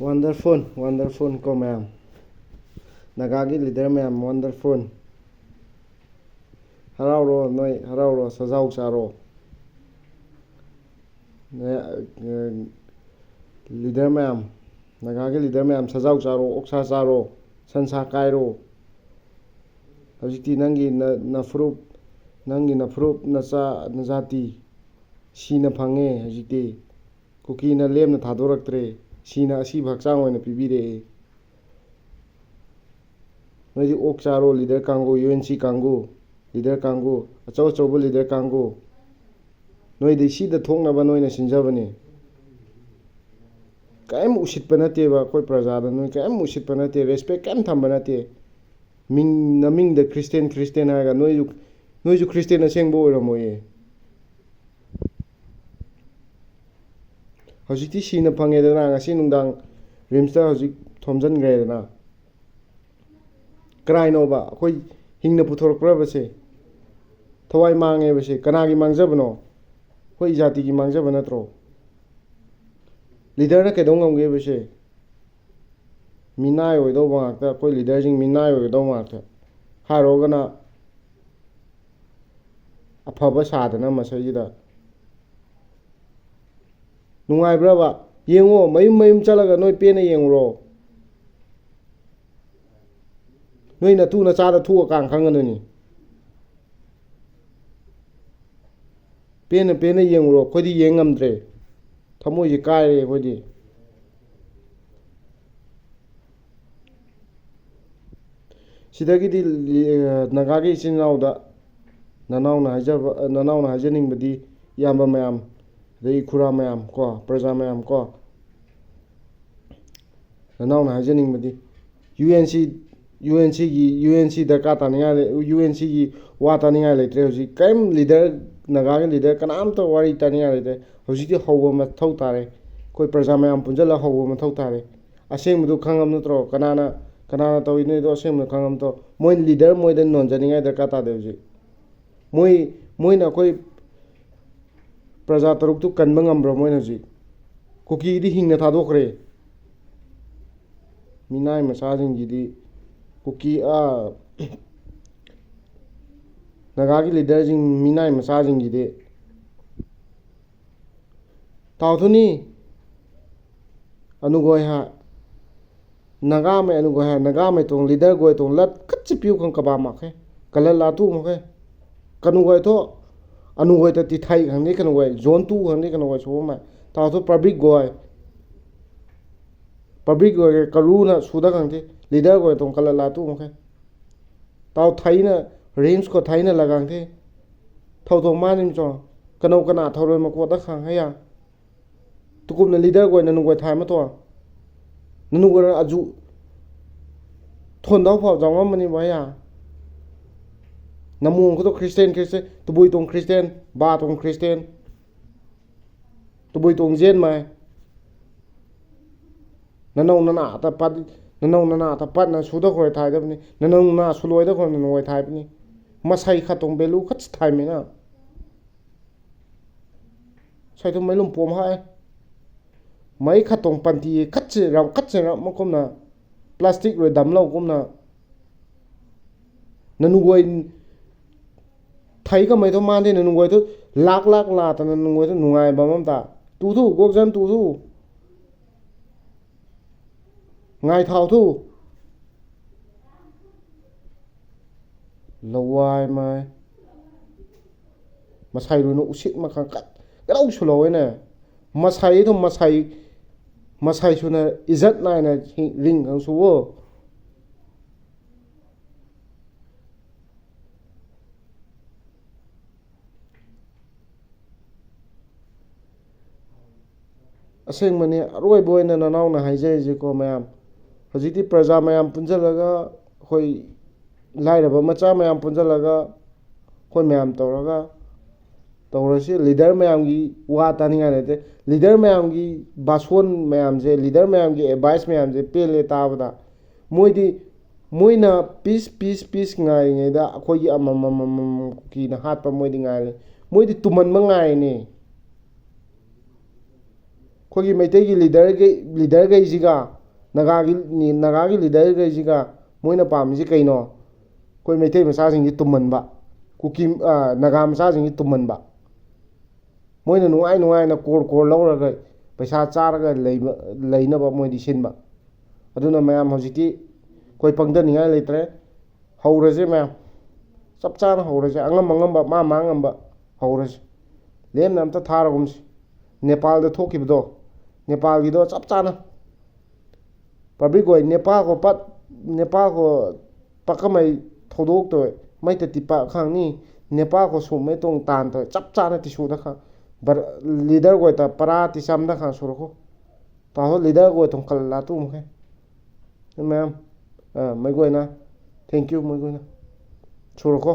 Wonderful wonderful ꯀꯣ ꯃꯌꯥꯝ ꯅꯥꯒꯥꯒꯤ leader ꯃꯌꯥꯝ ꯋꯥꯟꯗꯔꯐꯨꯜ ꯍꯔꯥꯎꯔꯣ ꯅꯣꯏ ꯍꯔꯥꯎꯔꯣ ꯁꯖꯥꯎ ꯆꯥꯔꯣ ꯂꯤꯗꯔ ꯃꯌꯥꯝ ꯅꯥꯒꯥꯒꯤ ꯂꯤꯗꯔ ꯃꯌꯥꯝ ꯁꯖꯥꯎ ꯆꯥꯔꯣ ꯑꯣꯛꯁꯥ ꯆꯥꯔꯣ ꯁꯟꯁꯥ ꯀꯥꯏꯔꯣ ꯍꯧꯖꯤꯛꯇꯤ ꯅꯪꯒꯤ ꯅꯐꯨꯔꯨꯞ ꯅꯆꯥ ꯅꯖꯥꯇꯤ ꯁꯤꯅ ꯐꯪꯉꯦ ꯍꯧꯖꯤꯛꯇꯤ ꯀꯨꯀꯤꯅ ꯂꯦꯝꯅ ꯊꯥꯗꯣꯔꯛꯇ꯭ꯔꯦ ꯁꯤꯅ ꯑꯁꯤꯕ ꯍꯛꯆꯥꯡ ꯑꯣꯏꯅ ꯄꯤꯕꯤꯔꯛꯑꯦ ꯅꯣꯏꯗꯤ ꯑꯣꯛ ꯆꯥꯔꯣ ꯂꯤꯗꯔ ꯀꯥꯡꯕꯨ UNC ꯀꯥꯡꯕꯨ ꯂꯤꯗꯔ ꯀꯥꯡꯕꯨ ꯑꯆꯧ ꯑꯆꯧꯕ ꯂꯤꯗꯔ ꯀꯥꯡꯕꯨ ꯅꯣꯏꯗꯤ ꯁꯤꯗ ꯊꯣꯛꯅꯕ ꯅꯣꯏꯅ ꯁꯤꯟꯖꯕꯅꯤ ꯀꯔꯤꯝ ꯎꯁꯤꯠꯄ ꯅꯠꯇꯦꯕ ꯑꯩꯈꯣꯏ ꯄ꯭ꯔꯖꯥꯗ ꯅꯣꯏ ꯀꯔꯤꯝ ꯎꯁꯤꯠꯄ ꯅꯠꯇꯦ ꯔꯦꯁꯄꯦꯛ ꯀꯔꯤꯝ ꯊꯝꯕ ꯅꯠꯇꯦ ꯅꯃꯤꯡꯗ ꯈ꯭ꯔꯤꯁꯇꯦꯟ ꯍꯥꯏꯔꯒ ꯅꯣꯏꯁꯨ ꯈ꯭ꯔꯤꯁꯇꯦꯟ ꯑꯁꯦꯡꯕ ꯑꯣꯏꯔꯝꯃꯣꯏꯌꯦ ꯍꯧꯖꯤꯛꯇꯤ ꯁꯤꯅ ꯐꯪꯉꯦꯗꯅ ꯉꯁꯤ ꯅꯨꯡꯗꯥꯡ ꯔꯤꯝꯁꯇ ꯍꯧꯖꯤꯛ ꯊꯣꯝꯖꯤꯟꯈ꯭ꯔꯦꯗꯅ ꯀꯅꯥꯏꯅꯣꯕ ꯑꯩꯈꯣꯏ ꯍꯤꯡꯅ ꯄꯨꯊꯣꯔꯛꯄ꯭ꯔꯕꯁꯦ ꯊꯋꯥꯏ ꯃꯥꯡꯉꯦꯕꯁꯦ ꯀꯅꯥꯒꯤ ꯃꯥꯡꯖꯕꯅꯣ ꯑꯩꯈꯣꯏ ꯖꯥꯇꯤꯒꯤ ꯃꯥꯡꯖꯕ ꯅꯠꯇ꯭ꯔꯣ ꯂꯤꯗꯔꯅ ꯀꯩꯗꯧ ꯉꯝꯒꯦꯕꯁꯦ ꯃꯤꯅꯥꯏ ꯑꯣꯏꯗꯧꯕ ꯉꯥꯛꯇ ꯑꯩꯈꯣꯏ ꯂꯤꯗꯔꯁꯤꯡ ꯃꯤꯅꯥꯏ ꯑꯣꯏꯒꯗꯧꯕ ꯉꯥꯛꯇ ꯍꯥꯏꯔꯨꯔꯒꯅ ꯑꯐꯕ ꯁꯥꯗꯅ ꯃꯁꯩꯁꯤꯗ ꯅꯨꯡꯉꯥꯏꯕ꯭ꯔꯕ ꯌꯦꯡꯉꯣ ꯃꯌꯨꯝ ꯆꯠꯂꯒ ꯅꯣꯏ ꯄꯦꯟꯅ ꯌꯦꯡꯉꯨꯔꯣ ꯅꯣꯏ ꯅꯇꯨ ꯅꯆꯥꯗ ꯊꯣꯛꯑꯀꯥꯟ ꯈꯪꯒꯗꯣꯏꯅꯤ ꯄꯦꯟꯅ ꯌꯦꯡꯉꯨꯔꯣ ꯑꯩꯈꯣꯏꯗꯤ ꯌꯦꯡ ꯉꯝꯗ꯭ꯔꯦ ꯊꯃꯣꯏꯁꯦ ꯀꯥꯏꯔꯦ ꯑꯩꯈꯣꯏꯗꯤ ꯁꯤꯗꯒꯤꯗꯤ ꯅꯥꯒꯥꯒꯤ ꯏꯆꯤꯟ ꯏꯅꯥꯎꯗ ꯅꯅꯥꯎꯅ ꯍꯥꯏꯖꯅꯤꯡꯕꯗꯤ ꯏꯌꯥꯝꯕ ꯃꯌꯥꯝ ꯑꯗꯩ ꯈꯨꯔꯥ ꯃꯌꯥꯝ ꯀꯣ ꯄ꯭ꯔꯖꯥ ꯃꯌꯥꯝ ꯀꯣ ꯅꯅꯥꯎꯅ ꯍꯥꯏꯖꯅꯤꯡꯕꯗꯤ UNC ꯗꯔꯀꯥꯔ ꯇꯥꯅꯤꯡꯉꯥꯏ UNCꯒꯤ ꯋꯥ ꯇꯥꯅꯤꯡꯉꯥꯏ ꯂꯩꯇ꯭ꯔꯦ ꯍꯧꯖꯤꯛ ꯀꯔꯤꯝ ꯂꯤꯗꯔ ꯅꯥꯒꯥꯒꯤ ꯂꯤꯗꯔ ꯀꯅꯥꯝꯇ ꯋꯥꯔꯤ ꯇꯥꯅꯤꯡꯉꯥꯏ ꯂꯩꯇ꯭ꯔꯦ ꯍꯧꯖꯤꯛꯇꯤ ꯍꯧꯕ ꯃꯊꯧ ꯇꯥꯔꯦ ꯑꯩꯈꯣꯏ ꯄ꯭ꯔꯖꯥ ꯃꯌꯥꯝ ꯄꯨꯟꯁꯤꯜꯂꯒ ꯍꯧꯕ ꯃꯊꯧ ꯇꯥꯔꯦ ꯑꯁꯦꯡꯕꯗꯨ ꯈꯪꯉꯝ ꯅꯠꯇ꯭ꯔꯣ ꯀꯅꯥꯅ ꯇꯧꯔꯤꯅꯣꯗꯣ ꯑꯁꯦꯡꯕꯗꯨ ꯈꯪꯉꯝ ꯅꯠꯇ꯭ꯔꯣ ꯃꯣꯏ ꯂꯤꯗꯔ ꯃꯣꯏꯗ ꯅꯣꯟꯖꯅꯤꯡꯉꯥꯏ ꯗꯔꯀꯥꯔ ꯇꯥꯗꯦ ꯍꯧꯖꯤꯛ ꯃꯣꯏꯅ ꯑꯩꯈꯣই ꯄ꯭ꯔꯖꯥ ꯇꯔꯨꯛꯇꯨ ꯀꯟꯕ ꯉꯝꯕ꯭ꯔꯣ ꯃꯣꯏꯅ ꯍꯧꯖꯤꯛ ꯀꯨꯀꯤꯗꯤ ꯍꯤꯡꯅ ꯊꯥꯗꯣꯛꯈ꯭ꯔꯦ ꯃꯤꯅꯥꯏ ꯃꯆꯥꯁꯤꯡꯁꯤꯗꯤ ꯅꯥꯒꯥꯒꯤ ꯂꯤꯗꯔꯁꯤꯡ ꯃꯤꯅꯥꯏ ꯃꯆꯥꯁꯤꯡꯁꯤꯗꯤ ताउथुनी अनुगोय हा नगा में अनुगोय हा नगा में तो लीडर गोय तो लत कच्च पिउ खं कबा माखे कल लातु मखे कनुगोय तो अनुगोय तो तिथाई खंगे कनुगोय जोन तू खंगे कनुगोय सो मा ताउथु पब्लिक गोय करू ना सुदा खंगे लीडर गोय तो कल लातु मखे ताउ थाई ना रेंज को थाई ना लगांगे थौ थौ मानिम चो कनौ कना थौरोय मको दा खं हया तुकुम लीडर गोय ननुगोय थाई म तो ननुगोय अजु थोंदाव फाव जावम मनी बया नमु को तो क्रिश्चियन तुबुई तों क्रिश्चियन बा तों क्रिश्चियन तुबुई तों जेन माय ननौ नना आता पद ना सुदा खोय थाई दबनी ननौ ना सुलोय दा खोय ननुगोय थाई बनी मसाई खतों बेलू खच थाई मेना Saito मैलुम pome hi mai khatong panti khatche ram makomna plastic ro damlo komna nanugoi thai ka mai to mande nanugoi to lak la ta nanugoi to nungai bamam ta tu thu gokjan tu thu ngai thau thu lawai mai masai ru no usit ma khang kat garau sulo ne masai to masai suna izat nai na ring ang suwo aseng mani aroi boy na nanaw na haijai je ko mayam hojiti praja mayam punjalaga hoi lairaba macha mayam punjalaga hoi mayam tawraga तौरसी leader ma'am की वा तानिंगा लेते leader ma'am की बासोन ma'am से leader ma'am की advice ma'am से पेले ताबदा मोइना पीस ngaइङैदा अखोई अमम की ना हातपा मोइदि ngaइले मोइदि तुमन मंगाइने ꯑꯩꯈꯣꯏꯒꯤ ꯃꯩꯇꯩꯒꯤ ꯂꯤꯗꯔꯈꯩꯁꯤꯒ ꯅꯥꯒꯥꯒꯤ ꯂꯤꯗꯔꯈꯩꯁꯤꯒ ꯃꯣꯏꯅ ꯄꯥꯝꯃꯤꯁꯤ ꯀꯩꯅꯣ? ꯑꯩꯈꯣꯏ ꯃꯩꯇꯩ ꯃꯆꯥꯁꯤꯡꯁꯤ ꯇꯨꯝꯍꯟꯕ, ꯅꯥꯒꯥ ꯃꯆꯥꯁꯤꯡꯁꯤ ꯇꯨꯝꯍꯟꯕ. ꯃꯣꯏꯅ ꯅꯨꯡꯉꯥꯏ ꯅꯨꯡꯉꯥꯏꯅ ꯀꯣꯔ ꯂꯧꯔꯒ ꯄꯩꯁꯥ ꯆꯥꯔꯒ ꯂꯩꯅꯕ ꯃꯣꯏꯗꯤ ꯁꯤꯟꯕ. ꯑꯗꯨꯅ ꯃꯌꯥꯝ ꯍꯧꯖꯤꯛꯇꯤ ꯑꯩꯈꯣꯏ ꯄꯪꯊꯅꯤꯡꯉꯥꯏ ꯂꯩꯇ꯭ꯔꯦ. ꯍꯧꯔꯁꯦ ꯃꯌꯥꯝ, ꯆꯞ ꯆꯥꯅ ꯍꯧꯔꯁꯦ. ꯑꯉꯝꯕ ꯃꯥ ꯉꯝꯕ ꯍꯧꯔꯁꯦ. ꯂꯦꯝꯅ ꯑꯝꯇ ꯊꯥꯔꯒꯨꯝꯁꯤ. ꯅꯦꯄꯥꯜꯗ ꯊꯣꯛꯈꯤꯕꯗꯣ, ꯅꯦꯄꯥꯜꯒꯤꯗꯣ ꯆꯞ ꯆꯥꯅ ꯄꯕ꯭ꯂꯤꯛ ꯑꯣꯏ. ꯅꯦꯄꯥꯜꯒꯣ ꯄꯛꯀꯃꯩ ꯊꯧꯗꯣꯛꯇꯣꯏ ꯃꯩꯇ ꯇꯤꯄꯥ ꯈꯪꯅꯤ. ꯅꯦꯄꯥꯜꯒꯣ ꯁꯨꯝꯃꯩ ꯇꯣꯡ ꯇꯥꯟꯇꯣꯏ ꯆꯞ ꯆꯥꯅ ꯇꯤꯁꯨꯗ ꯈꯪ लीडर को ता परा तिसम दा खां सुरखो ताहो लीडर को तुम कल्ला तू मुखे मैम मैं को ना थैंक यू मैं को ना सुरखो